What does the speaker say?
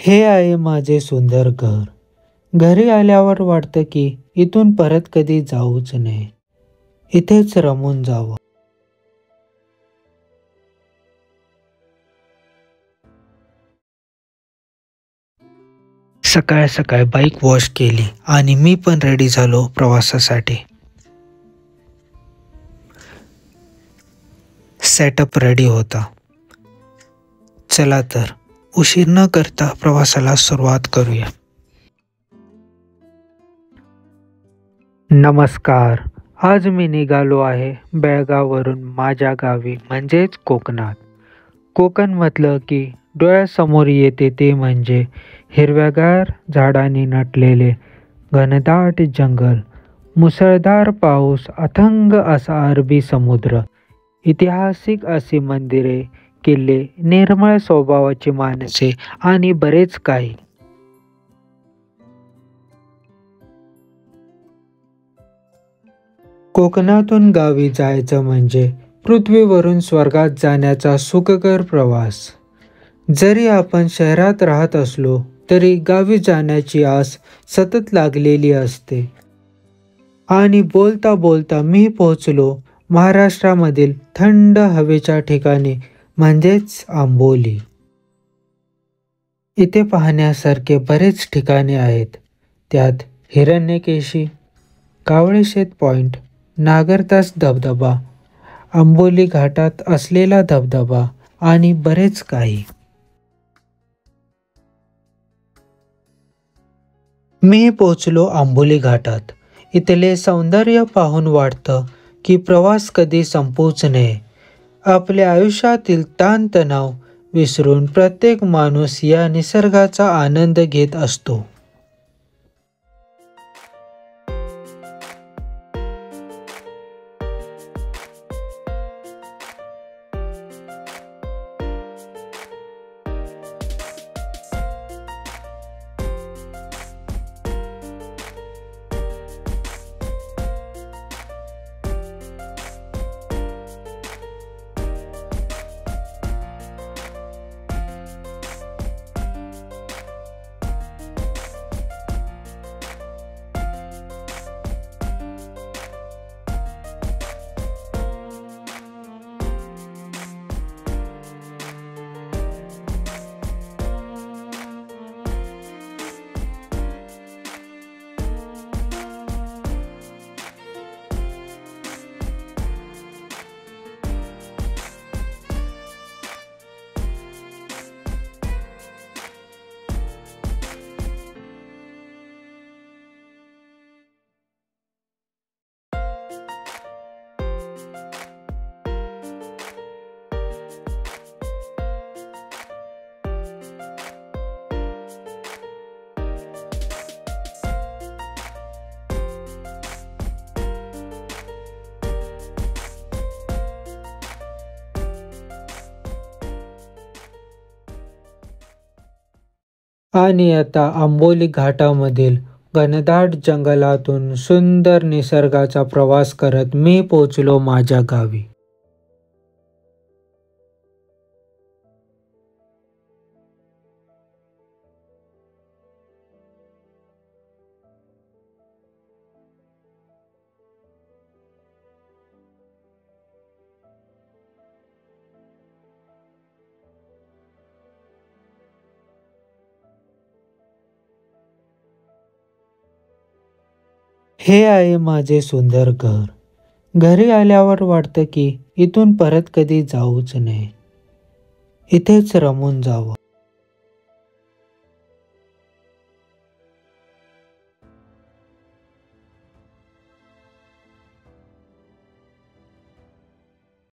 हे आहे माझे सुंदर घर. घरी आल्यावर वाटतं की इथून परत कधी जाऊच नये. इथेच रमून जावं. सकाळ सकाळ बाईक वॉश केली आणि मी पण रेडी झालो प्रवासासाठी. सेटअप रेडी होता. चला तर उशीर न करता प्रवासाला सुरुवात करूया. नमस्कार. आज मी निघालो आहे बेळगाववरून माझ्या गावी म्हणजेच कोकणात. कोकण म्हटलं की डोळ्यासमोर येते ते म्हणजे हिरव्यागार झाडांनी नटलेले घनदाट जंगल, मुसळधार पाऊस, अथांग असा अरबी समुद्र, ऐतिहासिक अशी मंदिरे, किल्ले, निर्मळ स्वभावाची माणसे आणि बरेच काही. कोकणातून गावी जायचं म्हणजे पृथ्वीवरून स्वर्गात जाण्याचा सुखकर प्रवास. जरी आपण शहरात राहत असलो तरी गावी जाण्याची आस सतत लागलेली असते. आणि बोलता बोलता मी पोहोचलो महाराष्ट्रामधील थंड हवेच्या ठिकाणी म्हणजेच आंबोली. इथे पाहण्यासारखे बरेच ठिकाणे आहेत. त्यात हिरण्यकेशी, कावळेशेत पॉइंट, नागरतास धबधबा, आंबोली घाटात असलेला धबधबा आणि बरेच काही. मी पोचलो आंबोली घाटात. इथले सौंदर्य पाहून वाटतं की प्रवास कधी संपूच नये. आपल्या आयुष्यातील ताणतणाव विसरून प्रत्येक माणूस या निसर्गाचा आनंद घेत असतो. आणि आता आंबोली घाटामधील घनदाट जंगलातून सुंदर निसर्गाचा प्रवास करत मी पोचलो माझ्या गावी. हे आहे माझे सुंदर घर. घरी आल्यावर वाटतं की इथून परत कधी जाऊच नये. इथेच रमून जावं.